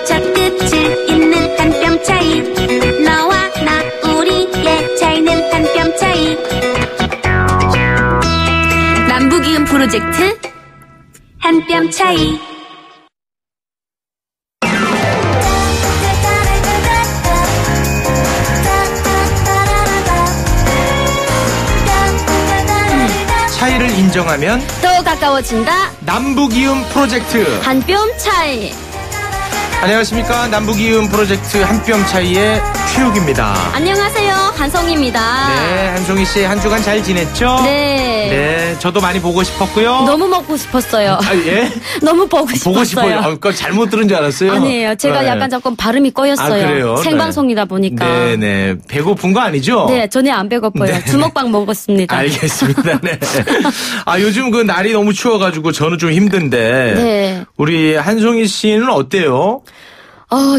저 끝을 잇는 한 뼘 차이. 너와 나 우리의 차이는 한 뼘 차이. 남북이음 프로젝트 한 뼘 차이. 차이를 인정하면 더 가까워진다. 남북이음 프로젝트 한 뼘 차이. 안녕하십니까. 남북이음 프로젝트 한 뼘 차이의 최욱입니다. 안녕하세요. 한송입니다. 네, 한송이 씨 한 주간 잘 지냈죠? 네. 저도 많이 보고 싶었고요. 너무 먹고 싶었어요. 아, 예? 너무 보고 싶었어요. 보고 싶어요. 그거 잘못 들은 줄 알았어요. 아니에요. 제가 네. 약간 조금 발음이 꼬였어요. 아, 그래요? 생방송이다 보니까. 네네. 배고픈 거 아니죠? 네, 전혀 안 배고파요. 네. 주먹밥 먹었습니다. 알겠습니다. 네. 아, 요즘 그 날이 너무 추워가지고 저는 좀 힘든데. 네. 우리 한송이 씨는 어때요?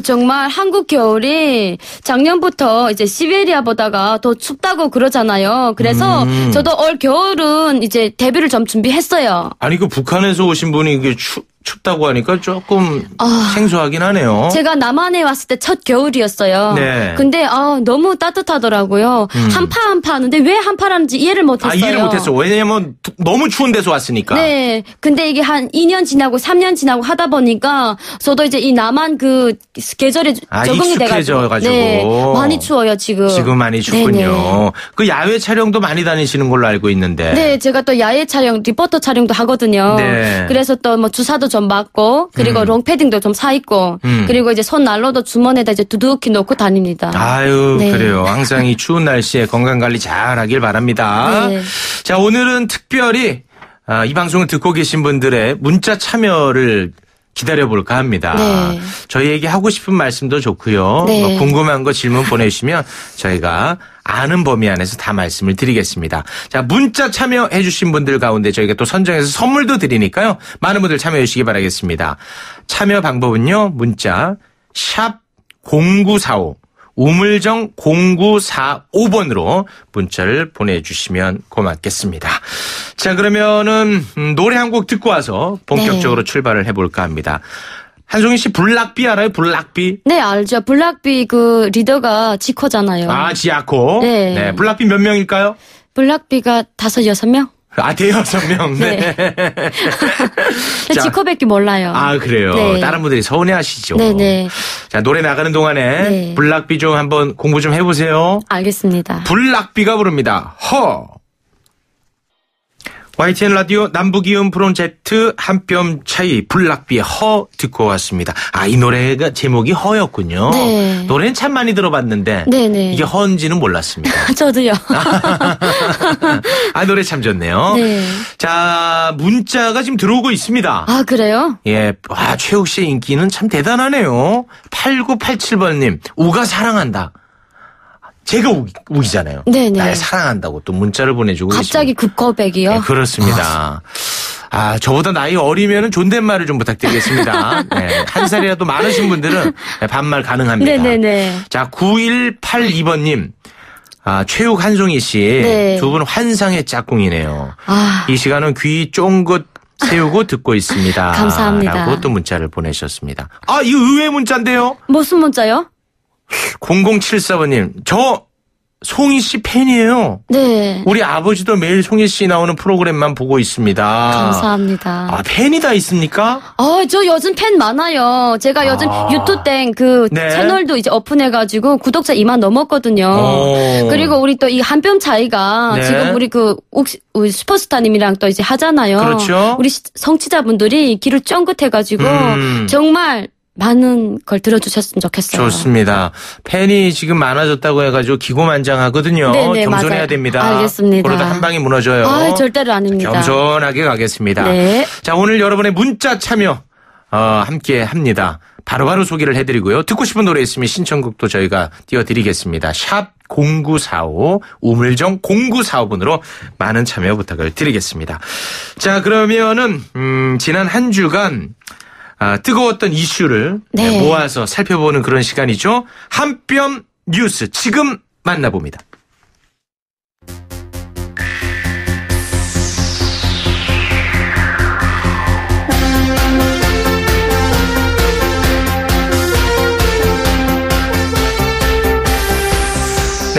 정말 한국 겨울이 작년부터 이제 시베리아 보다가 더 춥다고 그러잖아요. 그래서 저도 올 겨울은 이제 데뷔를 좀 준비했어요. 아니, 그 북한에서 오신 분이 이게 춥다고 하니까 조금 생소하긴 하네요. 제가 남한에 왔을 때 첫 겨울이었어요. 네. 근데 너무 따뜻하더라고요. 한파 하는데 왜 한파라는지 이해를 못했어요. 아, 이해를 못했어. 왜냐면 너무 추운 데서 왔으니까. 네. 근데 이게 한 2년 지나고 3년 지나고 하다 보니까 저도 이제 이 남한 그 계절에 적응이 돼가지고. 익숙해져가지고. 네. 많이 추워요, 지금. 지금 많이 춥군요. 네네. 그 야외 촬영도 많이 다니시는 걸로 알고 있는데. 네, 제가 또 야외 촬영, 리포터 촬영도 하거든요. 네. 그래서 또 뭐 주사도 좀 맞고, 그리고 롱패딩도 좀 사 입고, 그리고 이제 손 난로도 주머니에다 이제 두둑히 놓고 다닙니다. 아유, 네. 그래요. 항상 이 추운 날씨에 건강관리 잘 하길 바랍니다. 네. 자, 오늘은 특별히 이 방송을 듣고 계신 분들의 문자 참여를 기다려볼까 합니다. 네. 저희에게 하고 싶은 말씀도 좋고요. 네. 뭐 궁금한 거 질문 보내주시면 저희가 아는 범위 안에서 다 말씀을 드리겠습니다. 자, 문자 참여해 주신 분들 가운데 저희가 또 선정해서 선물도 드리니까요. 많은 분들 참여해 주시기 바라겠습니다. 참여 방법은요. 문자 샵 0945 우물정 0945번으로 문자를 보내주시면 고맙겠습니다. 자, 그러면은 노래 한 곡 듣고 와서 본격적으로 출발을 해볼까 합니다. 한송이 씨 블락비 알아요? 블락비? 네, 알죠. 블락비 그 리더가 지코잖아요. 아, 지아코. 네. 블락비 몇 명일까요? 블락비가 5-6명? 아, 대여섯 명. 네. 자, 지코밖에 몰라요. 아, 그래요. 네. 다른 분들이 서운해하시죠. 네네. 자, 노래 나가는 동안에 네. 블락비 좀 한번 공부 좀 해보세요. 알겠습니다. 블락비가 부릅니다. 허. YTN 라디오 남북이음 프로젝트 한 뼘 차이 블락비의 허 듣고 왔습니다. 아, 이 노래가 제목이 허였군요. 네. 노래는 참 많이 들어봤는데 네네. 이게 허인지는 몰랐습니다. 저도요. 아, 노래 참 좋네요. 네. 자, 문자가 지금 들어오고 있습니다. 아, 그래요? 예, 와, 최욱 씨의 인기는 참 대단하네요. 8987번님, 우가 사랑한다. 제가 우기잖아요. 네네. 날 사랑한다고 또 문자를 보내주고 갑자기 계십니다. 국고백이요? 네, 그렇습니다. 아, 저보다 나이 어리면은 존댓말을 좀 부탁드리겠습니다. 네, 한 살이라도 많으신 분들은 반말 가능합니다. 네네네. 자, 9182번님. 아, 최욱 한송이 씨. 네. 두 분 환상의 짝꿍이네요. 아. 이 시간은 귀 쫑긋 세우고 듣고 있습니다. 감사합니다. 라고 또 문자를 보내셨습니다. 아, 이거 의외의 문자인데요? 무슨 문자요? 0074번님, 저 송이 씨 팬이에요. 네. 우리 아버지도 매일 송이 씨 나오는 프로그램만 보고 있습니다. 감사합니다. 아, 팬이 다 있습니까? 저 요즘 팬 많아요. 제가 요즘 유튜브 땡 네. 채널도 이제 오픈해가지고 구독자 2만 넘었거든요. 오. 그리고 우리 또 이 한 뼘 차이가 네. 지금 우리 슈퍼스타님이랑 또 이제 하잖아요. 그렇죠. 우리 성취자분들이 귀를 쫑긋해가지고 정말 많은 걸 들어주셨으면 좋겠어요. 좋습니다. 팬이 지금 많아졌다고 해가지고 기고만장하거든요. 네네, 겸손해야 맞아요. 됩니다. 알겠습니다. 그러다 한 방에 무너져요. 절대로 아닙니다. 겸손하게 가겠습니다. 네. 자, 오늘 여러분의 문자 참여 함께 합니다. 바로바로 소개를 해드리고요. 듣고 싶은 노래 있으면 신청곡도 저희가 띄워드리겠습니다. 샵 0945 우물정 0945번으로 많은 참여 부탁을 드리겠습니다. 자, 그러면은 지난 한 주간 뜨거웠던 이슈를 네. 모아서 살펴보는 그런 시간이죠. 한 뼘 뉴스 지금 만나봅니다.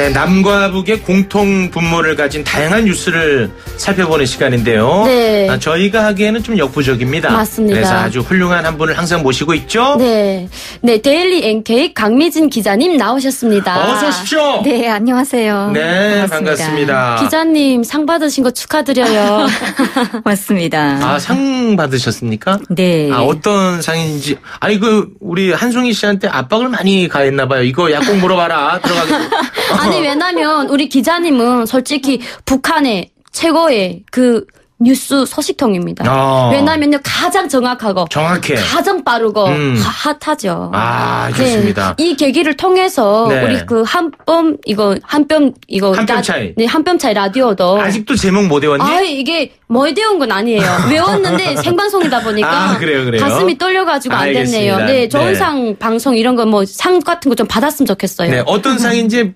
네, 남과 북의 공통 분모를 가진 다양한 뉴스를 살펴보는 시간인데요. 네. 저희가 하기에는 좀 역부족입니다. 맞습니다. 그래서 아주 훌륭한 한 분을 항상 모시고 있죠. 네. 네, 데일리 NK 강미진 기자님 나오셨습니다. 어서 오십시오. 네, 안녕하세요. 네, 반갑습니다. 기자님 상 받으신 거 축하드려요. 맞습니다. 아, 상 받으셨습니까? 네. 아, 어떤 상인지. 아니, 우리 한송이 씨한테 압박을 많이 가했나봐요. 이거 약 꼭 물어봐라. 들어가게. 아니, 왜냐면 우리 기자님은 솔직히 북한의 최고의 그 뉴스 소식통입니다. 왜냐면요, 가장 정확하고. 정확해. 가장 빠르고 핫하죠. 아, 좋습니다. 네. 이 계기를 통해서 네. 우리 그 한뼘 차이. 네, 한뼘 차이 라디오도. 아직도 제목 못 외웠니? 아, 이게 뭐 외운 건 아니에요. 외웠는데 생방송이다 보니까. 아, 그래요. 가슴이 떨려가지고 안 됐네요. 알겠습니다. 네, 좋은 네. 상, 방송 이런 거 뭐 상 같은 거 좀 받았으면 좋겠어요. 네, 어떤 상인지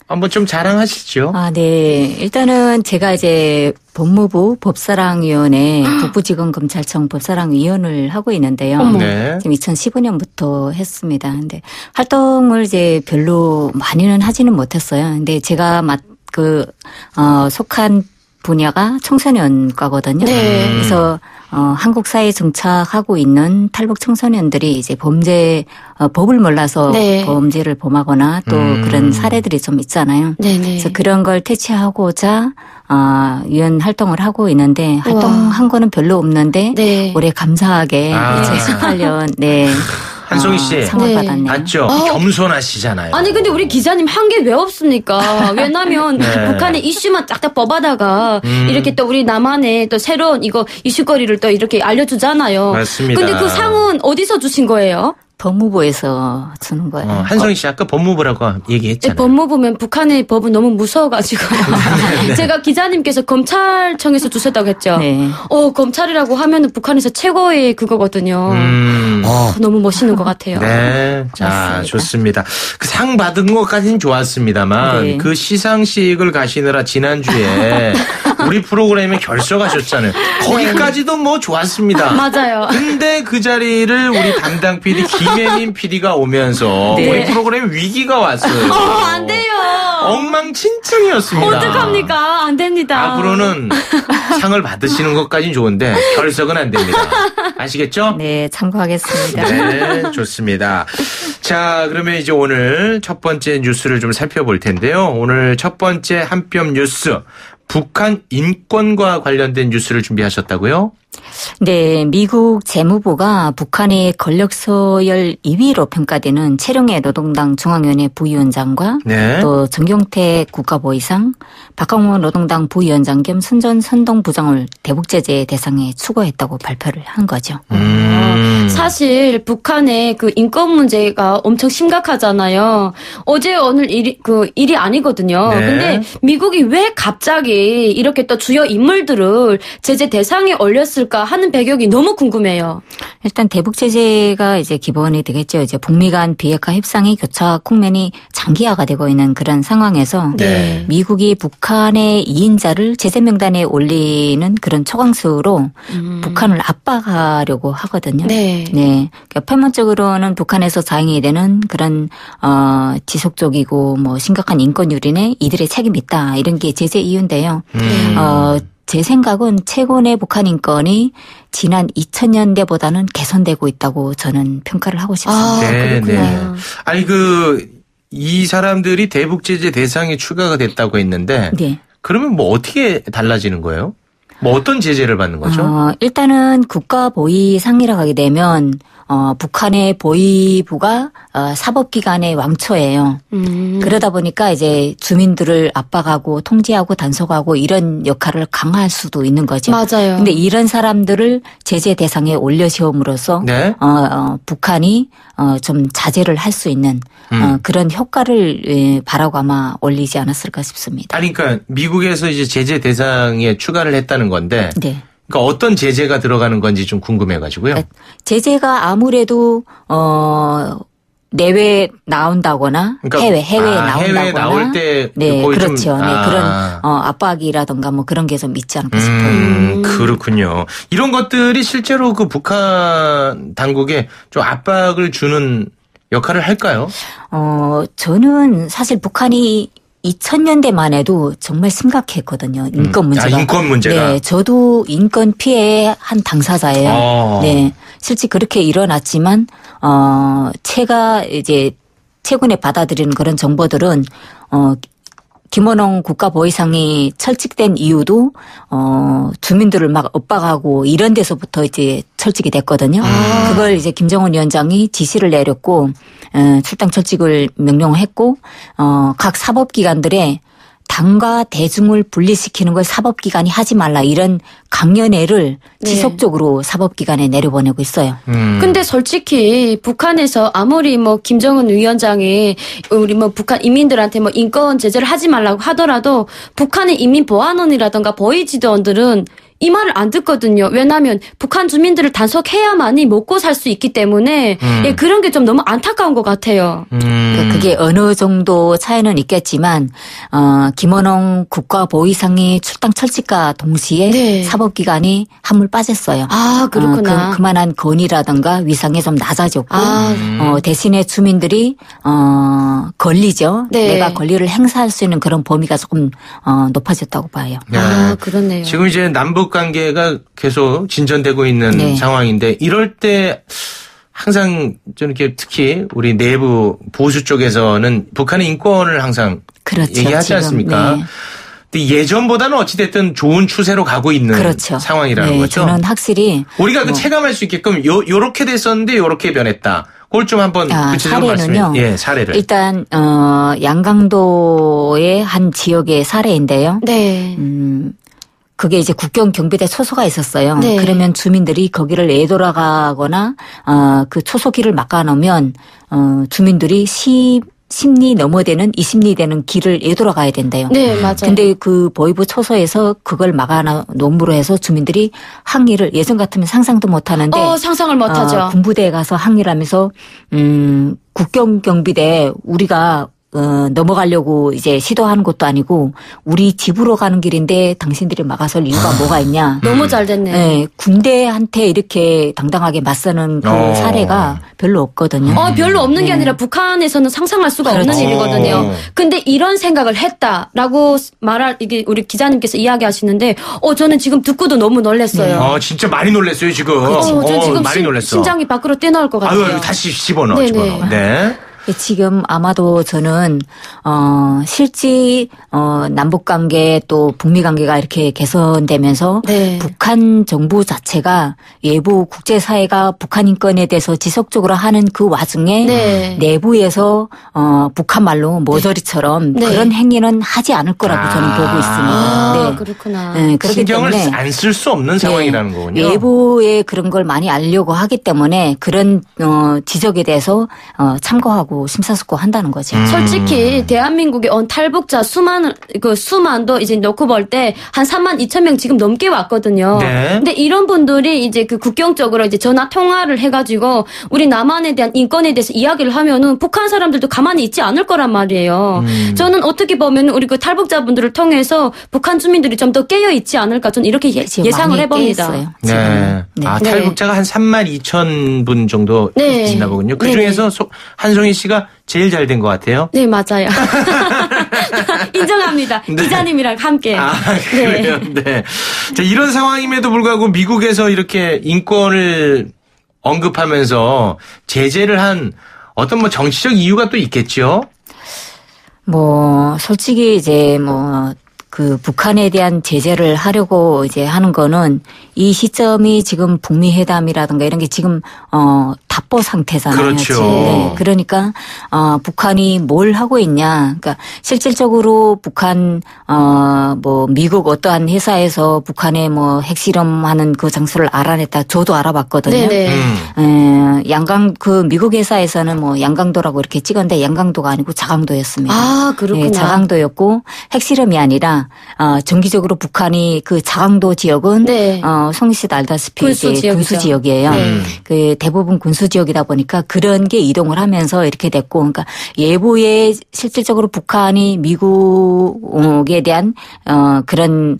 한번 좀 자랑하시죠. 아, 네. 일단은 제가 이제 법무부 법사랑위원회 북부지검검찰청 법사랑위원을 하고 있는데요. 네. 지금 2015년부터 했습니다. 근데 활동을 이제 별로 많이는 하지는 못했어요. 근데 제가 속한 분야가 청소년과거든요. 네. 그래서 한국 사회에 정착하고 있는 탈북 청소년들이 이제 법을 몰라서 네. 범죄를 범하거나 또 그런 사례들이 좀 있잖아요. 네네. 그래서 그런 걸 퇴치하고자 위원 활동을 하고 있는데 활동한 거는 별로 없는데 네. 올해 감사하게 2018년 네. 한송이 씨. 상을 네. 받았네요. 맞죠? 겸손하시잖아요. 아니 근데 우리 기자님 한 게 왜 없습니까? 왜냐면 네. 북한의 이슈만 딱딱 뽑아다가 이렇게 또 우리 남한의 또 새로운 이거 이슈거리를 또 이렇게 알려주잖아요. 맞습니다. 근데 그 상은 어디서 주신 거예요? 법무부에서 주는 거예요. 한송이 씨 아까 법무부라고 네, 얘기했잖아요. 법무부면 북한의 법은 너무 무서워가지고요. 제가 기자님께서 검찰청에서 주셨다고 했죠. 네. 검찰이라고 하면은 북한에서 최고의 그거거든요. 너무 멋있는 것 같아요. 네. 자, 맞습니다. 좋습니다. 그 상 받은 것까지는 좋았습니다만 네. 그 시상식을 가시느라 지난주에 우리 프로그램에 결석하셨잖아요. 거기까지도 뭐 좋았습니다. 맞아요. 근데 그 자리를 우리 담당 PD 김혜민 PD가 오면서 네. 우리 프로그램 위기가 왔어요. 안 돼요. 엉망진창이었습니다. 어떡합니까? 안 됩니다. 앞으로는 상을 받으시는 것까지는 좋은데 결석은 안 됩니다. 아시겠죠? 네, 참고하겠습니다. 네, 좋습니다. 자, 그러면 이제 오늘 첫 번째 뉴스를 좀 살펴볼 텐데요. 오늘 첫 번째 한뼘 뉴스, 북한 인권과 관련된 뉴스를 준비하셨다고요? 네, 미국 재무부가 북한의 권력 서열 2위로 평가되는 최룡해 노동당 중앙위원회 부위원장과 네. 또 정경태 국가보위상, 박광호 노동당 부위원장 겸 선전 선동부장을 대북제재 대상에 추가했다고 발표를 한 거죠. 사실 북한의 그 인권 문제가 엄청 심각하잖아요. 어제 오늘 일이 아니거든요. 네. 근데 미국이 왜 갑자기 이렇게 또 주요 인물들을 제재 대상에 올렸을까 하는 배경이 너무 궁금해요. 일단 대북제재가 이제 기본이 되겠죠. 이제 북미 간 비핵화 협상의 교차 국면이 장기화가 되고 있는 그런 상황에서 네. 미국이 북한의 2인자를 제재 명단에 올리는 그런 초강수로 북한을 압박하려고 하거든요. 네. 네. 그러니까 표면적으로는 북한에서 자행이 되는 그런 지속적이고 뭐 심각한 인권 유린에 이들의 책임이 있다. 이런 게 제재 이유인데요. 제 생각은 최근의 북한 인권이 지난 2000년대보다는 개선되고 있다고 저는 평가를 하고 싶습니다. 네, 그렇구나. 네. 아니 이 사람들이 대북제재 대상에 추가가 됐다고 했는데 네. 그러면 뭐 어떻게 달라지는 거예요? 뭐 어떤 제재를 받는 거죠? 일단은 국가보위상이라고 하게 되면 북한의 보위부가 사법기관의 왕초예요. 그러다 보니까 이제 주민들을 압박하고 통제하고 단속하고 이런 역할을 강화할 수도 있는 거죠. 맞아요. 근데 이런 사람들을 제재 대상에 올려 세움으로써 네. 북한이 좀 자제를 할 수 있는 그런 효과를 바라고 아마 올리지 않았을까 싶습니다. 아니 그러니까 미국에서 이제 제재 대상에 추가를 했다는 건데 네. 그러니까 어떤 제재가 들어가는 건지 좀 궁금해가지고요. 제재가 아무래도 내외 나온다거나 그러니까 해외에 나온다거나 해외에 나올 때 네 거의 그렇죠. 좀, 네 그런 압박이라든가 뭐 그런 게 좀 있지 않을까 싶어요. 그렇군요. 이런 것들이 실제로 그 북한 당국에 좀 압박을 주는 역할을 할까요? 저는 사실 북한이 2000년대만 해도 정말 심각했거든요. 인권 문제가. 인권 문제가. 네, 저도 인권 피해의 한 당사자예요. 네, 실제 그렇게 일어났지만 제가 이제 최근에 받아들이는 그런 정보들은 김원홍 국가보위상이 철칙된 이유도 주민들을 막 엇박하고 이런 데서부터 이제 철칙이 됐거든요. 그걸 이제 김정은 위원장이 지시를 내렸고 출당 철칙을 명령했고 각 사법기관들의 당과 대중을 분리시키는 걸 사법기관이 하지 말라 이런 강연회를 지속적으로 사법기관에 내려보내고 있어요. 근데 솔직히 북한에서 아무리 뭐 김정은 위원장이 우리 뭐 북한 인민들한테 뭐 인권 제재를 하지 말라고 하더라도 북한의 인민보안원이라든가 보이지도원들은 이 말을 안 듣거든요. 왜냐하면 북한 주민들을 단속해야만이 먹고 살 수 있기 때문에 예, 그런 게 좀 너무 안타까운 것 같아요. 그게 어느 정도 차이는 있겠지만 김원홍 국가보위상이 출당 철칙과 동시에 네. 사법기관이 한물 빠졌어요. 아, 그렇구나. 그만한 권위라든가 위상이 좀 낮아졌고 대신에 주민들이 권리죠. 네. 내가 권리를 행사할 수 있는 그런 범위가 조금 높아졌다고 봐요. 네. 아, 그렇네요. 지금 이제 남북 관계가 계속 진전되고 있는 네. 상황인데 이럴 때 항상 저는 이렇게 특히 우리 내부 보수 쪽에서는 북한의 인권을 항상 그렇죠, 얘기하지 지금. 않습니까? 네. 근데 예전보다는 어찌됐든 좋은 추세로 가고 있는 그렇죠. 상황이라는 네, 거죠. 저는 확실히 우리가 그 체감할 수 있게끔 요렇게 됐었는데 요렇게 변했다. 그걸 좀 한번 구체적으로 사례는요. 예, 사례를. 일단 양강도의 한 지역의 사례인데요. 네. 그게 이제 국경 경비대 초소가 있었어요. 네. 그러면 주민들이 거기를 내돌아가거나 그 초소길을 막아놓으면 주민들이 10리 넘어되는 20리 되는 길을 내돌아가야 된대요. 네, 맞아요. 근데 그 보이부 초소에서 그걸 막아놓음으로 해서 주민들이 항의를 예전 같으면 상상도 못 하는데 상상을 못 하죠. 군부대에 가서 항의를 하면서 국경 경비대 우리가 넘어가려고 이제 시도하는 것도 아니고 우리 집으로 가는 길인데 당신들이 막아설 이유가 뭐가 있냐. 너무 잘 됐네요. 네, 군대한테 이렇게 당당하게 맞서는 그 사례가 별로 없거든요. 별로 없는 게 아니라 북한에서는 상상할 수가 없는 그렇죠. 일이거든요. 근데 이런 생각을 했다라고 이게 우리 기자님께서 이야기하시는데, 저는 지금 듣고도 너무 놀랐어요. 진짜 많이 놀랐어요, 지금. 저 지금 많이 놀랐어. 심장이 밖으로 뛰어나올 것 같아요. 아유, 다시 집어넣어, 네네. 집어넣어. 네. 지금 아마도 저는 실제 남북 관계 또 북미 관계가 이렇게 개선되면서 네. 북한 정부 자체가 외부 국제 사회가 북한 인권에 대해서 지속적으로 하는 그 와중에 네. 내부에서 북한 말로 모조리처럼 네. 그런 행위는 하지 않을 거라고 저는 보고 있습니다. 네. 그렇구나. 네, 그렇기 신경을 때문에 안 쓸 수 없는 상황이라는 거군요. 외부에 그런 걸 많이 알려고 하기 때문에 그런 지적에 대해서 참고하고 심사숙고한다는 거죠. 솔직히 대한민국의 탈북자 수만도 이제 놓고 볼 때 한 3만 2천 명 지금 넘게 왔거든요. 네. 근데 이런 분들이 이제 그 국경 쪽으로 이제 전화 통화를 해가지고 우리 남한에 대한 인권에 대해서 이야기를 하면은 북한 사람들도 가만히 있지 않을 거란 말이에요. 저는 어떻게 보면 우리 그 탈북자분들을 통해서 북한 주민들이 좀 더 깨어 있지 않을까 저는 이렇게 예상을 해봅니다. 깨있어요, 네. 네. 탈북자가 한 3만 2천 분 정도 네. 있나 보군요. 그 네네. 중에서 한송희 씨가 제일 잘 된 것 같아요. 네, 맞아요. 인정합니다. 네. 기자님이랑 함께. 그래요. 네. 자, 이런 상황임에도 불구하고 미국에서 이렇게 인권을 언급하면서 제재를 한 어떤 뭐 정치적 이유가 또 있겠죠? 솔직히 이제 그 북한에 대한 제재를 하려고 이제 하는 거는 이 시점이 지금 북미 회담이라든가 이런 게 지금 답보 상태잖아요. 그렇죠. 지금. 네. 그러니까 북한이 뭘 하고 있냐. 그러니까 실질적으로 북한 미국 어떠한 회사에서 북한의 핵실험하는 그 장소를 알아냈다. 저도 알아봤거든요. 네네. 그 미국 회사에서는 양강도라고 이렇게 찍었는데 양강도가 아니고 자강도였습니다. 아, 그렇구나. 네, 자강도였고 핵실험이 아니라 정기적으로 북한이 그 자강도 지역은 네. 송 씨도 알다시피 군수 이제 지역이죠. 군수 지역이에요. 그 대부분 군수 지역이다 보니까 그런 게 이동을 하면서 이렇게 됐고, 그러니까 예보에 실질적으로 북한이 미국에 대한 그런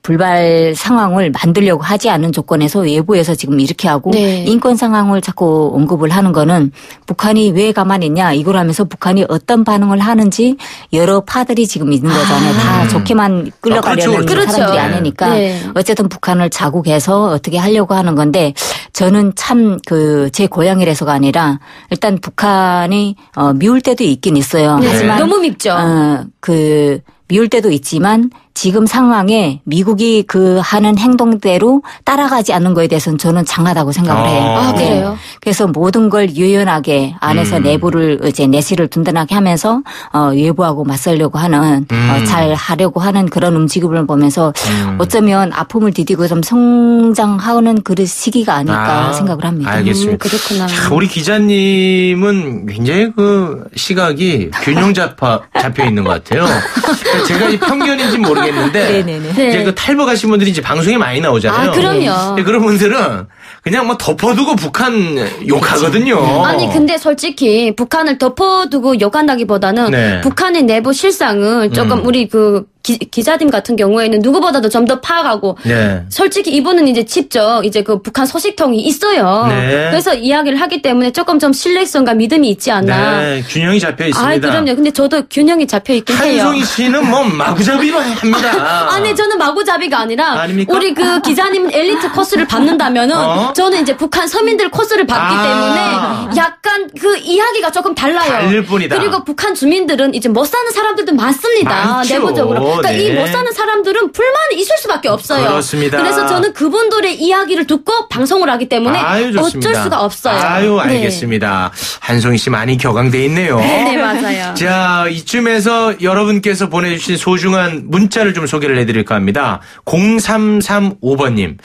불발 상황을 만들려고 하지 않은 조건에서 외부에서 지금 이렇게 하고 네. 인권 상황을 자꾸 언급을 하는 거는 북한이 왜 가만히 있냐 이걸 하면서 북한이 어떤 반응을 하는지 여러 파들이 지금 있는 거잖아요. 다 좋게만 끌려가려는 그렇죠. 사람들이 아니니까 네. 어쨌든 북한을 자국해서 어떻게 하려고 하는 건데 저는 참 제 고향이라서가 아니라 일단 북한이 미울 때도 있긴 있어요. 네. 하지만 너무 밉죠. 미울 때도 있지만 지금 상황에 미국이 하는 행동대로 따라가지 않는 거에 대해서는 저는 장하다고 생각을 해요. 아, 그래요? 그래서 모든 걸 유연하게 안에서 내부를 이제 내실을 든든하게 하면서 외부하고 맞서려고 하는 잘 하려고 하는 그런 움직임을 보면서 어쩌면 아픔을 디디고 좀 성장하는 그런 시기가 아닐까 생각을 합니다. 알겠습니다. 그렇구나. 자, 우리 기자님은 굉장히 시각이 균형 잡혀 있는 것 같아요. 제가 이 편견인지 모르겠는데 네네네. 이제 탈북하신 분들이 이제 방송에 많이 나오잖아요. 아, 그럼요. 그런 분들은 그냥 덮어두고 북한 욕하거든요. 아니 근데 솔직히 북한을 덮어두고 욕한다기보다는 네. 북한의 내부 실상을 조금 우리 기자님 같은 경우에는 누구보다도 좀 더 파악하고 네. 솔직히 이분은 이제 직접 이제 북한 소식통이 있어요. 네. 그래서 이야기를 하기 때문에 조금 좀 신뢰성과 믿음이 있지 않나. 네, 균형이 잡혀 있습니다. 아, 그럼요. 근데 저도 균형이 잡혀 있긴 해요. 한송이 씨는 마구잡이로 합니다. 아니 저는 마구잡이가 아니라 아닙니까? 우리 기자님 엘리트 코스를 받는다면은 저는 이제 북한 서민들 코스를 받기 때문에 약간 이야기가 조금 달라요. 다를 뿐이다. 그리고 북한 주민들은 이제 못 사는 사람들도 많습니다. 많죠. 내부적으로. 그러니까 네. 이 못 사는 사람들은 불만이 있을 수밖에 없어요. 그렇습니다. 그래서 저는 그분들의 이야기를 듣고 방송을 하기 때문에 아유, 좋습니다. 어쩔 수가 없어요. 아유, 네. 알겠습니다. 한송이 씨 많이 격앙돼 있네요. 네, 맞아요. 자, 이쯤에서 여러분께서 보내주신 소중한 문자를 좀 소개를 해드릴까 합니다. 0335번님.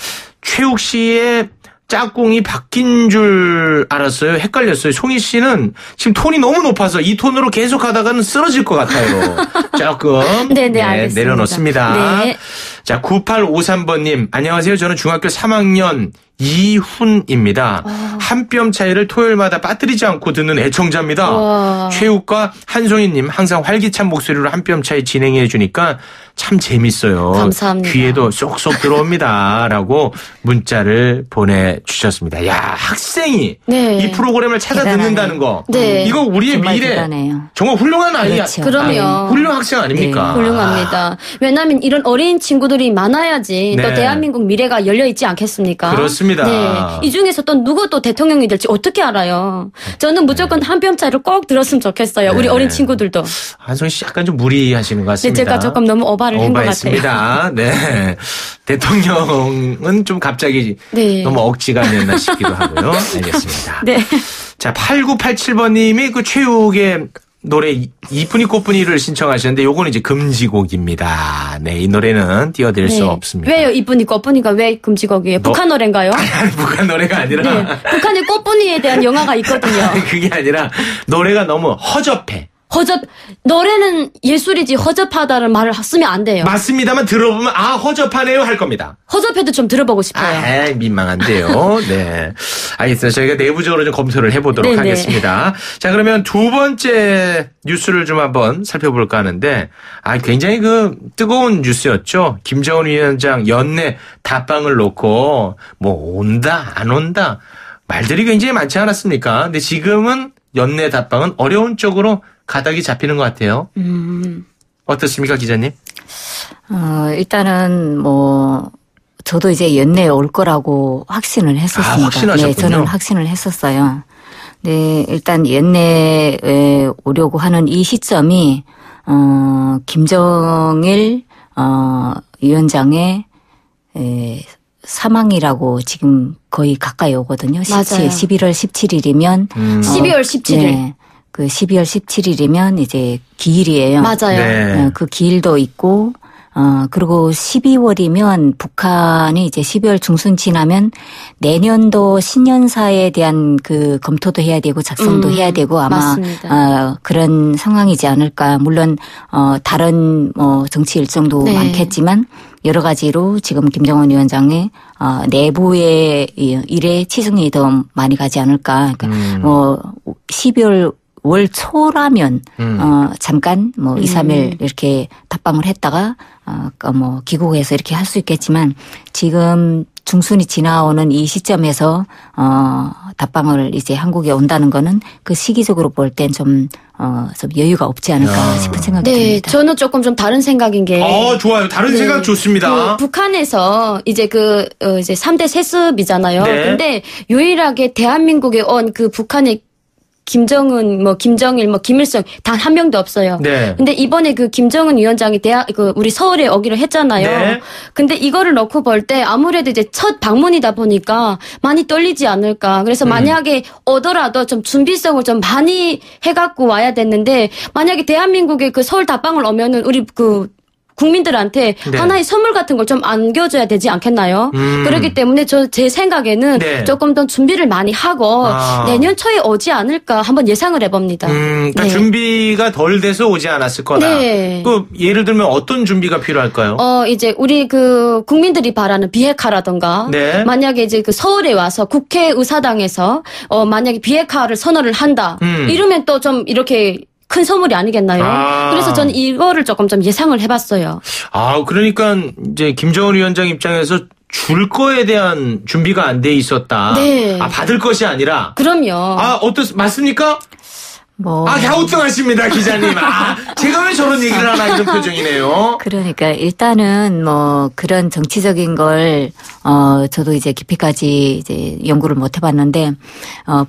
최욱 씨의 짝꿍이 바뀐 줄 알았어요. 헷갈렸어요. 송희 씨는 지금 톤이 너무 높아서 이 톤으로 계속 하다가는 쓰러질 것 같아요. 조금 네네, 알겠습니다. 내려놓습니다. 네. 자, 9853번님. 안녕하세요. 저는 중학교 3학년 이훈입니다. 한 뼘 차이를 토요일마다 빠뜨리지 않고 듣는 애청자입니다. 와. 최욱과 한송이님 항상 활기찬 목소리로 한 뼘 차이 진행해 주니까 참 재밌어요. 감사합니다. 귀에도 쏙쏙 들어옵니다. 라고 문자를 보내주셨습니다. 야, 학생이 네. 이 프로그램을 찾아 대단하네. 듣는다는 거. 네. 이거 우리의 정말 미래. 대단해요. 정말 훌륭한 아이야. 그렇죠. 그럼요. 훌륭한 학생 아닙니까? 훌륭합니다. 왜냐하면 이런 어린 친구들이 많아야지 네. 또 대한민국 미래가 열려 있지 않겠습니까? 그렇습니다. 네. 이 중에서 또 누구 또 대통령이 될지 어떻게 알아요? 저는 무조건 한 뼘 차이를 꼭 들었으면 좋겠어요. 우리 네. 어린 친구들도. 한송이 씨 약간 좀 무리하시는 것 근데 같습니다. 제가 조금 너무 오바를 한 것 같아요. 오바했습니다. 네. 대통령은 좀 갑자기 네. 너무 억지가 아니었나 싶기도 하고요. 알겠습니다. 네. 자, 8987번님이 최욱의 노래 이쁜이 꽃분이를 신청하셨는데 요거는 이제 금지곡입니다. 네, 이 노래는 띄워드릴 수 없습니다. 왜요? 이쁜이 꽃분이가 왜 금지곡이에요? 북한 노래인가요? 아니, 북한 노래가 아니라 네. 북한의 꽃분이에 대한 영화가 있거든요. 그게 아니라 노래가 너무 허접해. 노래는 예술이지 허접하다는 말을 쓰면 안 돼요. 맞습니다만 들어보면 허접하네요 할 겁니다. 허접해도 좀 들어보고 싶어요. 민망한데요. 네. 알겠습니다. 저희가 내부적으로 좀 검토를 해보도록 네네. 하겠습니다. 자, 그러면 두 번째 뉴스를 좀 한번 살펴볼까 하는데, 굉장히 뜨거운 뉴스였죠. 김정은 위원장 연내 답방을 놓고, 온다, 안 온다, 말들이 굉장히 많지 않았습니까? 근데 지금은 연내 답방은 어려운 쪽으로 가닥이 잡히는 것 같아요. 어떻습니까, 기자님? 일단은 저도 이제 연내에 올 거라고 확신을 했었습니다. 확신하셨군요. 네, 저는 확신을 했었어요. 네, 일단 연내에 오려고 하는 이 시점이 김정일 위원장의 사망이라고 지금 거의 가까이 오거든요. 맞아요. 11월 17일이면 12월 17일. 네, 12월 17일이면 이제 기일이에요. 맞아요. 네. 그 기일도 있고 그리고 12월이면 북한이 이제 12월 중순 지나면 내년도 신년사에 대한 검토도 해야 되고 작성도 해야 되고 아마 맞습니다. 그런 상황이지 않을까. 물론 다른 정치 일정도 네. 많겠지만 여러 가지로 지금 김정은 위원장의 내부의 일에 치중이 더 많이 가지 않을까. 그러니까 12월 월 초라면 잠깐 뭐 2, 3일 이렇게 답방을 했다가 뭐 귀국해서 이렇게 할 수 있겠지만 지금 중순이 지나오는 이 시점에서 답방을 이제 한국에 온다는 거는 그 시기적으로 볼 땐 좀 여유가 없지 않을까 싶은 생각이 듭니다. 저는 조금 좀 다른 생각인 게. 좋아요. 다른 생각 좋습니다. 북한에서 이제 이제 3대 세습이잖아요. 네. 근데 유일하게 대한민국에 온 그 북한의 김정은, 김정일, 김일성 단 한 명도 없어요. 네. 근데 이번에 그 김정은 위원장이 우리 서울에 오기로 했잖아요. 네. 근데 이거를 놓고 볼 때 아무래도 이제 첫 방문이다 보니까 많이 떨리지 않을까. 그래서 만약에 오더라도 좀 준비성을 좀 많이 해갖고 와야 됐는데 만약에 대한민국에 그 서울 답방을 오면은 우리 국민들한테 네. 하나의 선물 같은 걸 좀 안겨줘야 되지 않겠나요? 그렇기 때문에 제 생각에는 네. 조금 더 준비를 많이 하고 내년 초에 오지 않을까 한번 예상을 해봅니다. 그러니까 네. 준비가 덜 돼서 오지 않았을 거다. 네. 예를 들면 어떤 준비가 필요할까요? 이제 우리 국민들이 바라는 비핵화라던가 네. 만약에 이제 서울에 와서 국회의사당에서 만약에 비핵화를 선언을 한다. 이러면 또 좀 이렇게 큰 선물이 아니겠나요? 그래서 저는 이거를 조금 좀 예상을 해봤어요. 그러니까 이제 김정은 위원장 입장에서 줄 거에 대한 준비가 안 돼 있었다. 네. 받을 것이 아니라. 그럼요. 맞습니까? 갸우뚱하십니다, 기자님. 제가 왜 저런 얘기를 하나 이런 표정이네요. 그러니까 일단은 그런 정치적인 걸 저도 이제 깊이까지 이제 연구를 못 해봤는데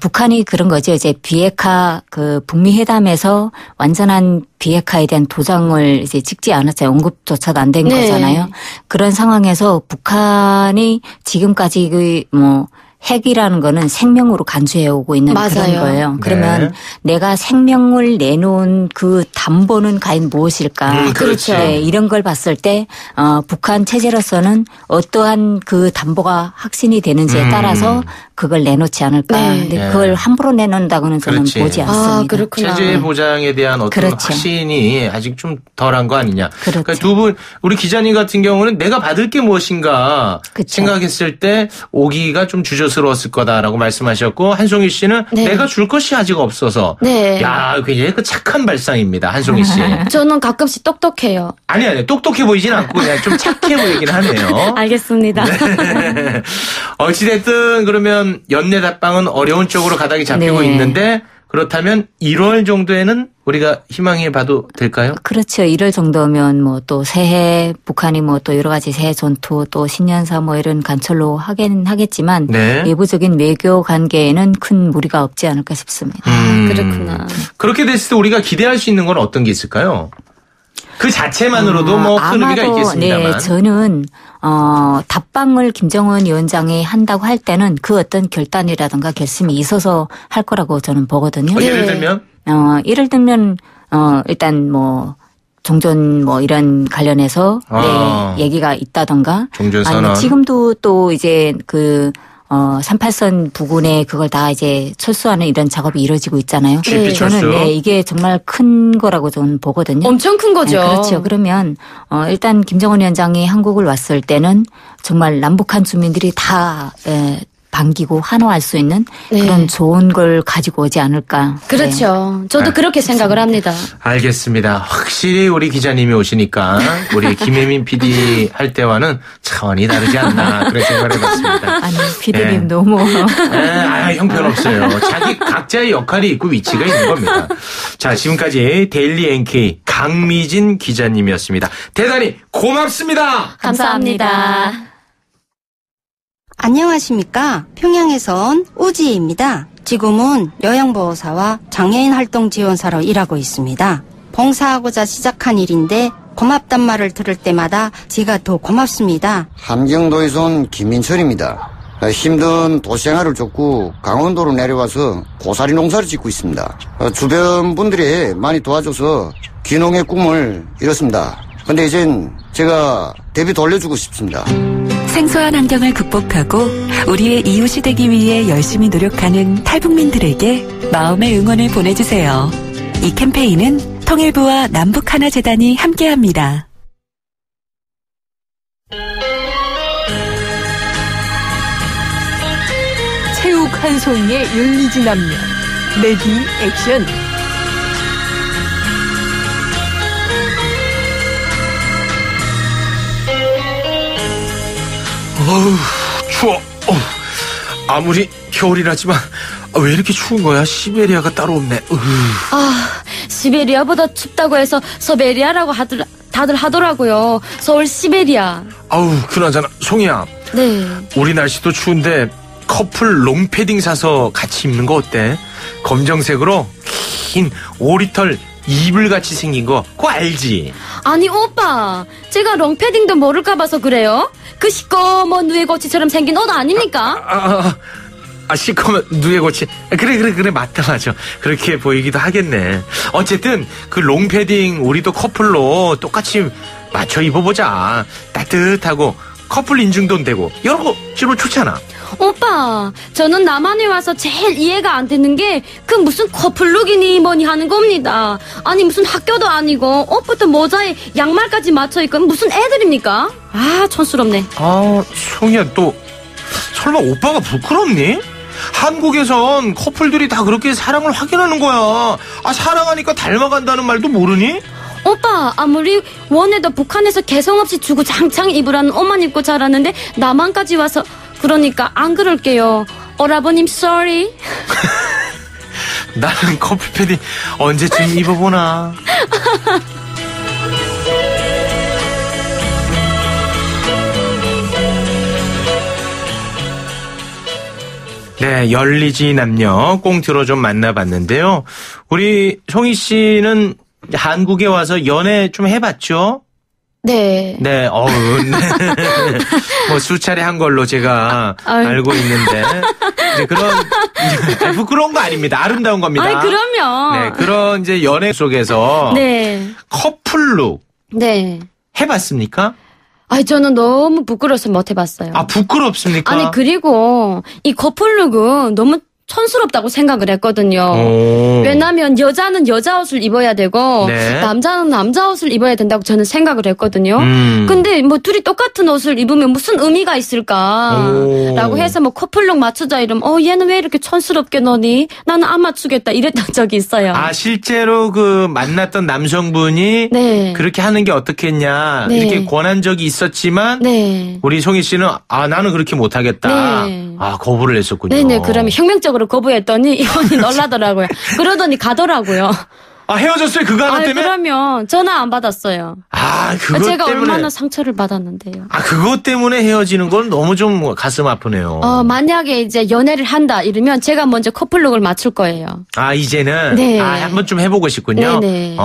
북한이 그런 거죠. 이제 비핵화 북미 회담에서 완전한 비핵화에 대한 도장을 이제 찍지 않았잖아요. 언급조차도 안 된 거잖아요. 그런 상황에서 북한이 지금까지 핵이라는 거는 생명으로 간주해 오고 있는 맞아요. 그런 거예요. 그러면 네. 내가 생명을 내놓은 그 담보는 과연 무엇일까? 그렇죠. 네, 이런 걸 봤을 때 북한 체제로서는 어떠한 그 담보가 확신이 되는지에 따라서 그걸 내놓지 않을까. 네. 근데 그걸 함부로 내놓는다고는 저는 그렇지. 보지 않습니다. 그렇구나. 체제 보장에 대한 어떤 그렇죠. 확신이 아직 좀 덜한 거 아니냐. 그렇죠. 그러니까 두 분, 우리 기자님 같은 경우는 내가 받을 게 무엇인가 그렇죠. 생각했을 때 오기가 좀 주저스러웠을 거다라고 말씀하셨고, 한송이 씨는 내가 줄 것이 아직 없어서. 네. 야, 굉장히 착한 발상입니다, 한송이 씨. 저는 가끔씩 똑똑해요. 아니, 똑똑해 보이진 않고 그냥 좀 착해 보이긴 하네요. 알겠습니다. 어찌됐든 그러면 연내 답방은 어려운 쪽으로 가닥이 잡히고 네. 있는데, 그렇다면 1월 정도에는 우리가 희망해 봐도 될까요? 그렇죠. 1월 정도면 또 새해 북한이 또 여러 가지 새해 전투 또 신년사 이런 간철로 하긴 하겠지만 네. 내부적인 외교 관계에는 큰 무리가 없지 않을까 싶습니다. 그렇구나. 그렇게 됐을 때 우리가 기대할 수 있는 건 어떤 게 있을까요? 그 자체만으로도 큰 의미가 있겠습니다만. 네, 저는 답방을 김정은 위원장이 한다고 할 때는 그 어떤 결단이라든가 결심이 있어서 할 거라고 저는 보거든요. 예를 들면? 예를 들면 일단 종전 이런 관련해서 얘기가 있다던가 종전선언. 아니면 지금도 또 이제 38선 부근에 그걸 다 이제 철수하는 이런 작업이 이루어지고 있잖아요. GP 철수. 저는 이게 정말 큰 거라고 저는 보거든요. 엄청 큰 거죠. 네, 그렇죠. 그러면 일단 김정은 위원장이 한국을 왔을 때는 정말 남북한 주민들이 다 반기고 환호할 수 있는 그런 좋은 걸 가지고 오지 않을까. 그렇죠. 저도 그렇게 생각을 합니다. 알겠습니다. 확실히 우리 기자님이 오시니까 우리 김혜민 PD 할 때와는 차원이 다르지 않나 그런 생각을 해봤습니다. 아니, 피디님 너무. 형편없어요. 각자의 역할이 있고 위치가 있는 겁니다. 자, 지금까지 데일리 NK 강미진 기자님이었습니다. 대단히 고맙습니다. 감사합니다. 안녕하십니까. 평양에서 온 우지입니다. 지금은 요양보호사와 장애인 활동 지원사로 일하고 있습니다. 봉사하고자 시작한 일인데 고맙단 말을 들을 때마다 제가 더 고맙습니다. 함경도에서 온 김민철입니다. 힘든 도시생활을 쫓고 강원도로 내려와서 고사리 농사를 짓고 있습니다. 주변 분들이 많이 도와줘서 귀농의 꿈을 이뤘습니다. 근데 이젠 제가 대비 돌려주고 싶습니다. 생소한 환경을 극복하고 우리의 이웃이 되기 위해 열심히 노력하는 탈북민들에게 마음의 응원을 보내주세요. 이 캠페인은 통일부와 남북하나재단이 함께합니다. 체육 한 송이의 열리지 남녀 레디 액션 추워. 아무리 겨울이라지만 왜 이렇게 추운 거야? 시베리아가 따로 없네. 시베리아보다 춥다고 해서 서베리아라고 다들 하더라고요. 서울 시베리아. 그나저나 송이야. 네. 우리 날씨도 추운데 커플 롱패딩 사서 같이 입는 거 어때? 검정색으로 긴 오리털 이불같이 생긴 거 그거 알지? 아니 오빠, 제가 롱패딩도 모를까 봐서 그래요? 그 시꺼먼 누에고치처럼 생긴 옷 아닙니까? 시커먼 누에고치. 그래 맞다. 그렇게 보이기도 하겠네. 어쨌든 그 롱패딩 우리도 커플로 똑같이 맞춰 입어보자. 따뜻하고 커플 인증도 되고 여러 거 주로 좋잖아. 오빠, 저는 남한에 와서 제일 이해가 안 되는 게 그 무슨 커플룩이니 뭐니 하는 겁니다. 아니 무슨 학교도 아니고 옷부터 모자에 양말까지 맞춰 입고 무슨 애들입니까? 촌스럽네. 송이야, 또 설마 오빠가 부끄럽니? 한국에선 커플들이 다 그렇게 사랑을 확인하는 거야. 사랑하니까 닮아간다는 말도 모르니? 오빠, 아무리 원해도 북한에서 개성 없이 주구장창 입으라는 옷만 입고 자랐는데 남한까지 와서 그러니까 안 그럴게요. 오라버님 sorry. 나는 커플 패딩 언제쯤 입어보나. 네, 열리지 남녀 꽁트로 좀 만나봤는데요. 우리 송이 씨는 한국에 와서 연애 좀 해봤죠? 네. 네, 뭐 수차례 한 걸로 제가 알고 있는데, 이제 그런 부끄러운 거 아닙니다. 아름다운 겁니다. 그럼요. 네, 그런 이제 연애 속에서 네. 커플룩 네. 해봤습니까? 저는 너무 부끄러워서 못 해봤어요. 부끄럽습니까? 그리고 이 커플룩은 너무 촌스럽다고 생각을 했거든요. 왜냐하면 여자는 여자 옷을 입어야 되고 네. 남자는 남자 옷을 입어야 된다고 저는 생각을 했거든요. 근데 뭐 둘이 똑같은 옷을 입으면 무슨 의미가 있을까라고 해서 뭐 커플룩 맞추자 이러면 얘는 왜 이렇게 촌스럽게 노니? 나는 안 맞추겠다 이랬던 적이 있어요. 실제로 그 만났던 남성분이 네. 그렇게 하는 게 어떻겠냐 네. 이렇게 권한 적이 있었지만 네. 우리 송이 씨는 나는 그렇게 못하겠다. 네. 거부를 했었군요. 네네. 그러면 혁명적으로 거부했더니 이혼이 놀라더라고요. 그러더니 가더라고요. 헤어졌어요? 그거 하나 때문에? 그러면 전화 안 받았어요. 그것 제가 때문에. 얼마나 상처를 받았는데요. 그것 때문에 헤어지는 건 너무 좀 가슴 아프네요. 만약에 이제 연애를 한다 이러면 제가 먼저 커플룩을 맞출 거예요. 이제는? 네. 한번 좀 해보고 싶군요. 네네.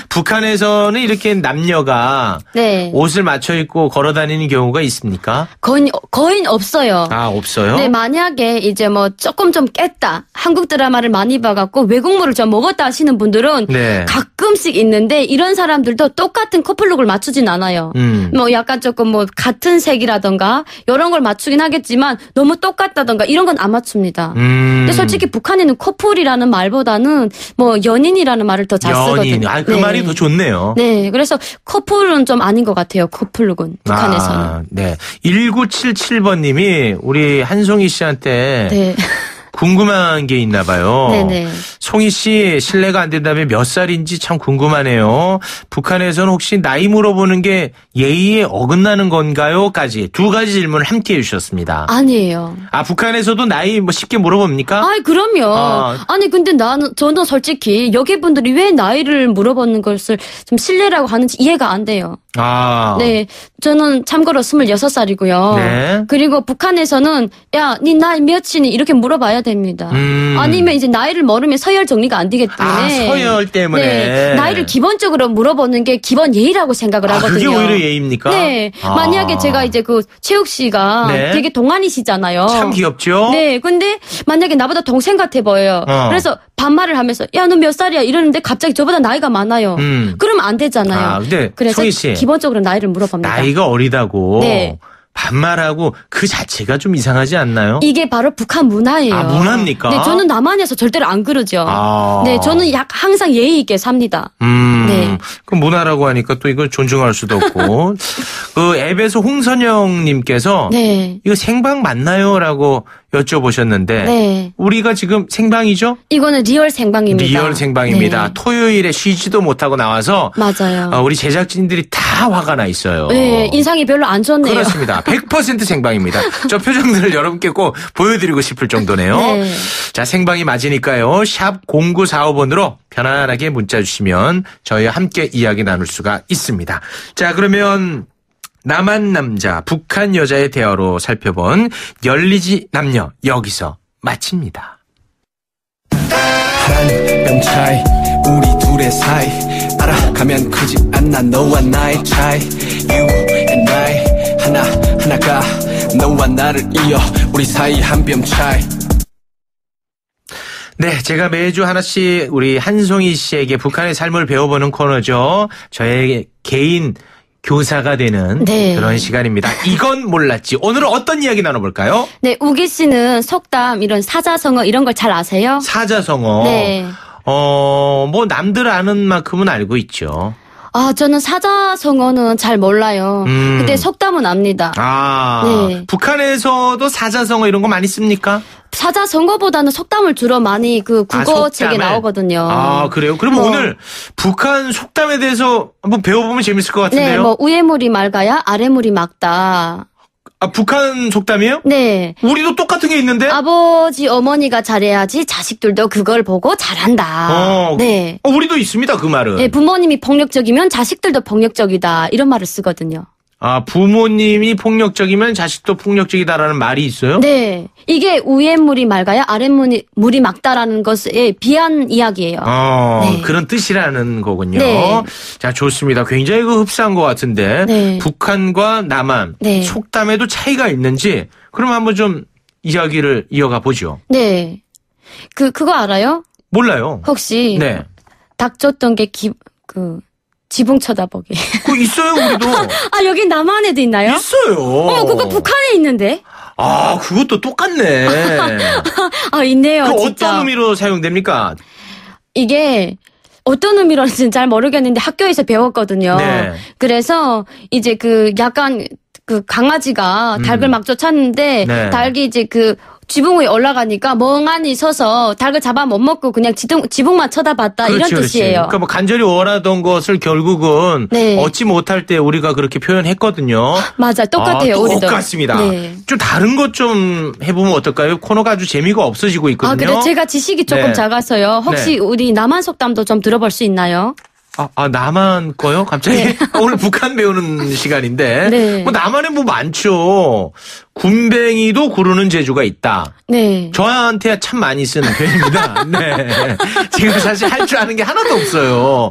북한에서는 이렇게 남녀가 네. 옷을 맞춰 입고 걸어 다니는 경우가 있습니까? 거의 없어요. 없어요? 네, 만약에 이제 뭐 조금 좀 깼다. 한국 드라마를 많이 봐갖고 외국물을 좀 먹었다 하시는 분들은 네. 가끔씩 있는데 이런 사람들도 똑같은 커플룩을 맞추진 않아요. 뭐 약간 조금 뭐 같은 색이라던가 이런 걸 맞추긴 하겠지만 너무 똑같다던가 이런 건 안 맞춥니다. 근데 솔직히 북한에는 커플이라는 말보다는 뭐 연인이라는 말을 더 잘 쓰거든요. 그 네. 말이 더 좋네요. 네, 그래서 커플은 좀 아닌 것 같아요. 커플룩은 북한에서는. 네. 1977번님이 우리 한송이 씨한테 네. 궁금한 게 있나 봐요. 네네. 송이 씨 실례가 안 된다면 몇 살인지 참 궁금하네요. 북한에서는 혹시 나이 물어보는 게 예의에 어긋나는 건가요? 까지 두 가지 질문을 함께 해주셨습니다. 아니에요. 북한에서도 나이 뭐 쉽게 물어봅니까? 그럼요. 아니 근데 저는 솔직히 여기 분들이 왜 나이를 물어보는 것을 좀 실례라고 하는지 이해가 안 돼요. 네, 저는 참고로 26살이고요. 네. 그리고 북한에서는 야, 네 나이 몇이니 이렇게 물어봐야 됩니다. 아니면 이제 나이를 모르면 서열 정리가 안 되기 때문에. 서열 때문에. 네, 나이를 기본적으로 물어보는 게 기본 예의라고 생각을 하거든요. 그게 오히려 예의입니까? 네. 만약에 제가 이제 그 최욱 씨가 네. 되게 동안이시잖아요. 참 귀엽죠? 네. 근데 만약에 나보다 동생 같아 보여요. 그래서 반말을 하면서 야, 너 몇 살이야? 이러는데 갑자기 저보다 나이가 많아요. 그러면 안 되잖아요. 근데 그래서 송이 씨. 기본적으로 나이를 물어봅니다. 나이가 어리다고. 네. 반말하고 그 자체가 좀 이상하지 않나요? 이게 바로 북한 문화예요. 문화입니까? 네, 저는 남한에서 절대로 안 그러죠. 네, 저는 항상 예의 있게 삽니다. 네. 그 문화라고 하니까 또 이걸 존중할 수도 없고. 그 앱에서 홍선영님께서 네. 이거 생방 맞나요?라고 여쭤보셨는데 네. 우리가 지금 생방이죠? 이거는 리얼 생방입니다. 리얼 생방입니다. 네. 토요일에 쉬지도 못하고 나와서 맞아요. 우리 제작진들이 다 화가 나 있어요. 네, 인상이 별로 안 좋네요. 그렇습니다. 100% 생방입니다. 저 표정들을 여러분께 꼭 보여드리고 싶을 정도네요. 네. 자, 생방이 맞으니까요. 샵 0945번으로 편안하게 문자 주시면 저희와 함께 이야기 나눌 수가 있습니다. 자, 그러면 남한 남자, 북한 여자의 대화로 살펴본 열리지 남녀 여기서 마칩니다. 한 뼘 차이 우리 둘의 사이 알아가면 크지 않나 너와 나의 차이 You and I 하나가 너와 나를 이어 우리 사이 한 뼘 차이. 네, 제가 매주 하나씩 우리 한송이 씨에게 북한의 삶을 배워보는 코너죠. 저의 개인 교사가 되는 네. 그런 시간입니다. 이건 몰랐지. 오늘은 어떤 이야기 나눠볼까요? 네, 우기 씨는 속담, 이런 사자성어 이런 걸 잘 아세요? 사자성어. 네. 뭐 남들 아는 만큼은 알고 있죠. 아, 저는 사자성어는 잘 몰라요. 근데 속담은 압니다. 아, 네. 북한에서도 사자성어 이런 거 많이 씁니까? 사자성어보다는 속담을 주로 많이 그 국어책에 속담을? 나오거든요. 아, 그래요? 그럼 오늘 북한 속담에 대해서 한번 배워보면 재밌을 것 같은데요? 네, 뭐 위에 물이 맑아야 아래 물이 맑다. 아, 북한 속담이에요? 네. 우리도 똑같은 게 있는데? 아버지, 어머니가 잘해야지 자식들도 그걸 보고 잘한다. 네. 우리도 있습니다, 그 말은. 네, 부모님이 폭력적이면 자식들도 폭력적이다. 이런 말을 쓰거든요. 아, 부모님이 폭력적이면 자식도 폭력적이다라는 말이 있어요? 네. 이게 위에 물이 맑아야 아래 물이 맑다라는 것에 비한 이야기예요. 네. 그런 뜻이라는 거군요. 네. 자, 좋습니다. 굉장히 흡사한 것 같은데. 네. 북한과 남한, 네. 속담에도 차이가 있는지, 그럼 한번 좀 이야기를 이어가 보죠. 네. 그거 알아요? 몰라요. 혹시 네. 닭 줬던 게 지붕 쳐다보기. 그거 있어요, 우리도. 아, 여기 남한에도 있나요? 있어요. 그거 북한에 있는데? 아, 그것도 똑같네. 아, 있네요, 그 진짜. 어떤 의미로 사용됩니까? 이게 어떤 의미로는지는 잘 모르겠는데 학교에서 배웠거든요. 네. 그래서 이제 약간 강아지가 닭을 막 쫓았는데 네. 닭이 이제 지붕 위에 올라가니까 멍하니 서서 닭을 잡아 못 먹고 그냥 지붕만 쳐다봤다 이런 뜻이에요. 그러니까 뭐 간절히 원하던 것을 결국은 네. 얻지 못할 때 우리가 그렇게 표현했거든요. 맞아, 똑같아요. 우리도. 똑같습니다. 네. 좀 다른 것 좀 해보면 어떨까요? 코너가 아주 재미가 없어지고 있거든요. 아, 그래 제가 지식이 조금 네. 작아서요. 혹시 네. 우리 남한 속담도 좀 들어볼 수 있나요? 남한 거요? 갑자기? 네. 오늘 북한 배우는 시간인데. 네. 뭐 남한에 뭐 많죠. 군뱅이도 구르는 재주가 있다. 네. 저한테 참 많이 쓰는 표현입니다. 네. 제가 사실 할 줄 아는 게 하나도 없어요.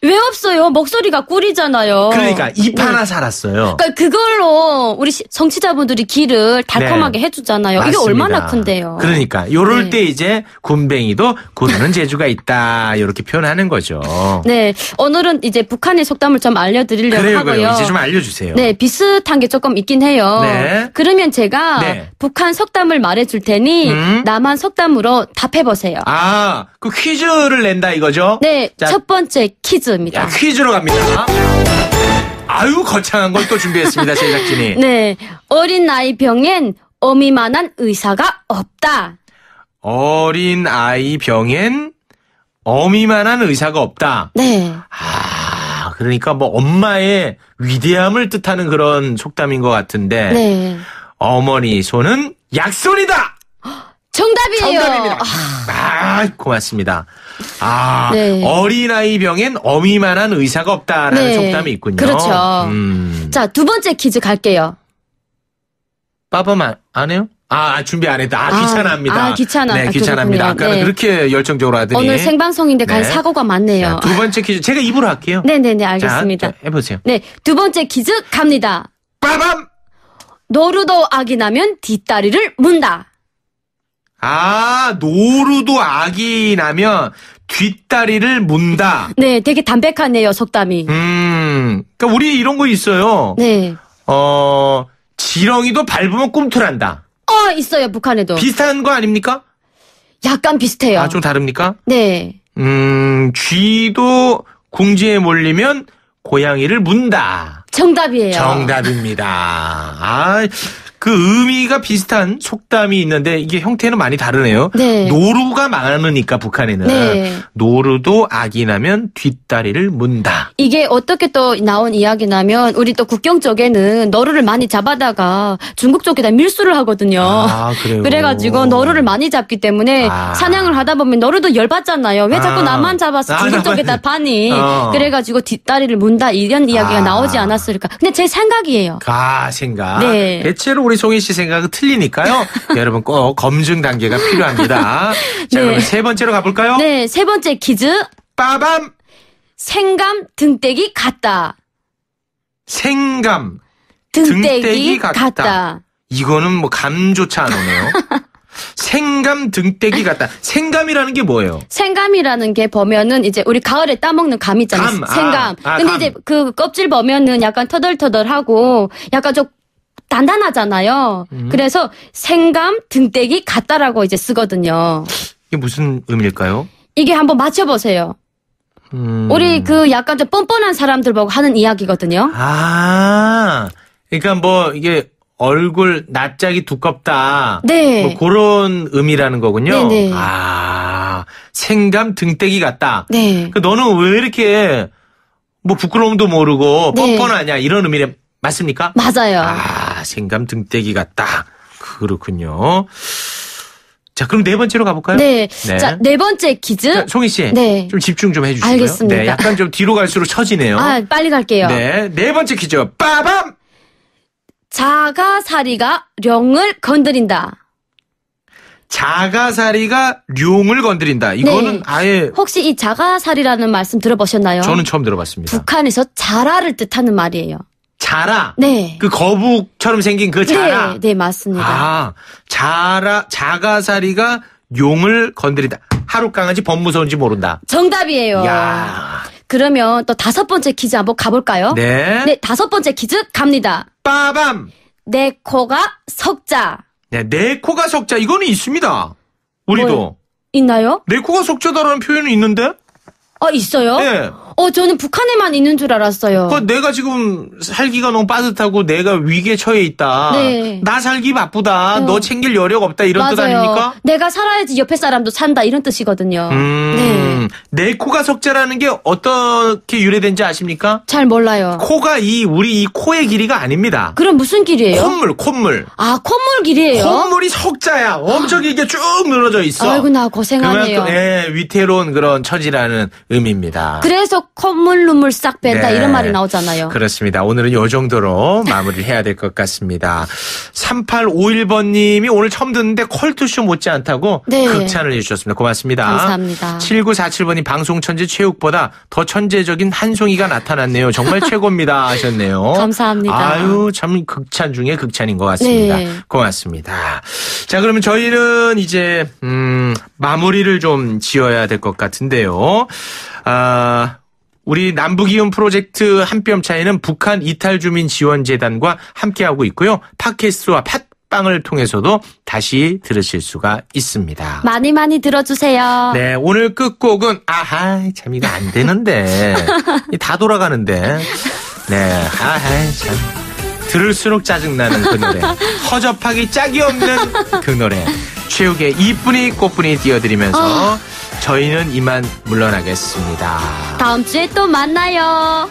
왜 없어요? 목소리가 꿀이잖아요. 그러니까 입 네. 하나 살았어요. 그러니까 그걸로 우리 성취자분들이 귀를 달콤하게 해주잖아요. 맞습니다. 이게 얼마나 큰데요. 그러니까 요럴 네. 때 이제 군뱅이도 구르는 재주가 있다 이렇게 표현하는 거죠. 네, 오늘은 이제 북한의 속담을 좀 알려드리려고 하고요. 그래요. 이제 좀 알려주세요. 네, 비슷한 게 조금 있긴 해요. 네. 그러면 제가 네. 북한 속담을 말해줄 테니 남한 속담으로 답해보세요. 그 퀴즈를 낸다 이거죠? 네, 자, 첫 번째 퀴즈입니다. 야, 퀴즈로 갑니다. 아유, 거창한 걸 또 준비했습니다, 제작진이. 네, 어린 나이 병엔 어미만한 의사가 없다. 어린 아이 병엔 어미만한 의사가 없다. 네. 그러니까 뭐 엄마의 위대함을 뜻하는 그런 속담인 것 같은데. 네. 어머니 손은 약손이다. 정답이에요. 정답입니다. 고맙습니다. 네. 어린아이 병엔 어미만한 의사가 없다라는 네. 속담이 있군요. 그렇죠. 자, 두 번째 퀴즈 갈게요. 빠밤 안 해요? 준비 안 했다. 귀찮아합니다. 귀찮아. 네, 귀찮아합니다. 그렇군요. 아까는 네. 그렇게 열정적으로 하더니. 오늘 생방송인데 간 네. 사고가 많네요. 자, 두 번째 퀴즈. 제가 입으로 할게요. 네네네, 알겠습니다. 자, 해보세요. 네, 두 번째 퀴즈 갑니다. 빠밤! 노루도 악이 나면 뒷다리를 문다. 노루도 악이 나면 뒷다리를 문다. 네, 되게 담백하네요, 속담이. 그러니까 우리 이런 거 있어요. 네. 지렁이도 밟으면 꿈틀한다. 있어요, 북한에도. 비슷한 거 아닙니까? 약간 비슷해요. 좀 다릅니까? 네. 쥐도 궁지에 몰리면 고양이를 문다. 정답이에요. 정답입니다. 그 의미가 비슷한 속담이 있는데 이게 형태는 많이 다르네요. 네. 노루가 많으니까 북한에는 네. 노루도 악이 나면 뒷다리를 문다. 이게 어떻게 또 나온 이야기냐면 우리 또 국경 쪽에는 너루를 많이 잡아다가 중국 쪽에다 밀수를 하거든요. 아, 그래요? 그래가지고 너루를 많이 잡기 때문에 아. 사냥을 하다 보면 너루도 열받잖아요. 왜 자꾸 나만 잡아서 중국 쪽에다 파니. 그래가지고 뒷다리를 문다 이런 이야기가 나오지 않았을까. 근데 제 생각이에요. 생각. 네. 대체로 우리 송희 씨 생각은 틀리니까요. 여러분 꼭 검증 단계가 필요합니다. 자, 네. 그럼 세 번째로 가볼까요? 네, 세 번째 퀴즈. 빠밤. 생감 등떼기 같다. 생감. 등떼기 같다. 이거는 뭐 감조차 안 오네요. 생감 등떼기 같다. 생감이라는 게 뭐예요? 생감이라는 게 보면은 이제 우리 가을에 따먹는 감 있잖아요. 감. 생감. 근데 감. 이제 그 껍질 보면은 약간 터덜터덜하고 약간 좀 단단하잖아요. 그래서 생감 등떼기 같다라고 이제 쓰거든요. 이게 무슨 의미일까요? 이게 한번 맞춰보세요. 우리 그 약간 좀 뻔뻔한 사람들 보고 하는 이야기거든요. 그러니까 뭐 이게 얼굴 낯짝이 두껍다. 네. 뭐 그런 의미라는 거군요. 네네. 생감 등떼기 같다. 네. 그 너는 왜 이렇게 뭐 부끄러움도 모르고 네. 뻔뻔하냐 이런 의미 맞습니까? 맞아요. 생감 등떼기 같다. 그렇군요. 자, 그럼 네 번째로 가볼까요? 네. 자, 네 번째 퀴즈. 자, 송희 씨. 네. 좀 집중 좀 해주시고요. 알겠습니다. 네, 약간 좀 뒤로 갈수록 처지네요. 빨리 갈게요. 네. 네 번째 퀴즈. 빠밤! 자가사리가 령을 건드린다. 자가사리가 룡을 건드린다. 이거는 네. 아예 혹시 이 자가사리라는 말씀 들어보셨나요? 저는 처음 들어봤습니다. 북한에서 자라를 뜻하는 말이에요. 자라? 네. 그 거북처럼 생긴 그 자라? 네, 맞습니다. 자가사리가 용을 건드린다. 하루 강아지 범 무서운지 모른다. 정답이에요. 야. 그러면 또 다섯 번째 퀴즈 한번 가볼까요? 네. 다섯 번째 퀴즈 갑니다. 빠밤! 내 코가 석자. 네, 내 코가 석자. 이거는 있습니다. 우리도. 뭐요? 있나요? 내 코가 석자다라는 표현이 있는데? 있어요? 네. 저는 북한에만 있는 줄 알았어요. 내가 지금 살기가 너무 빠듯하고 내가 위기에 처해 있다. 네. 나 살기 바쁘다. 너 챙길 여력 없다. 이런 뜻 맞아요. 아닙니까? 내가 살아야지 옆에 사람도 산다 이런 뜻이거든요. 네. 내 코가 석자라는 게 어떻게 유래된지 아십니까? 잘 몰라요. 코가 우리 이 코의 길이가 아닙니다. 그럼 무슨 길이에요? 콧물. 콧물 길이에요? 콧물이 석자야. 엄청 이게 쭉 늘어져 있어. 아이고 나 고생하네요. 그만큼 위태로운 그런 처지라는 의미입니다. 그래서 콧물 눈물 싹 뺀다 네. 이런 말이 나오잖아요. 그렇습니다. 오늘은 이 정도로 마무리를 해야 될 것 같습니다. 3851번님이 오늘 처음 듣는데 컬투쇼 못지않다고 네. 극찬을 해주셨습니다. 고맙습니다. 감사합니다. 7947번님 방송 천재 최욱보다 더 천재적인 한송이가 나타났네요. 정말 최고입니다 하셨네요. 감사합니다. 아유 참 극찬 중에 극찬인 것 같습니다. 네. 고맙습니다. 자 그러면 저희는 이제 마무리를 좀 지어야 될 것 같은데요. 우리 남북이혼 프로젝트 한 뼘 차이는 북한 이탈주민 지원재단과 함께하고 있고요. 팟캐스트와 팟빵을 통해서도 다시 들으실 수가 있습니다. 많이 많이 들어주세요. 네, 오늘 끝곡은 참 이거 안 되는데 다 돌아가는데 네, 참 들을수록 짜증나는 그 노래 허접하기 짝이 없는 그 노래 최욱의 이쁜이 꽃분이 띄워드리면서 저희는 이만 물러나겠습니다. 다음 주에 또 만나요.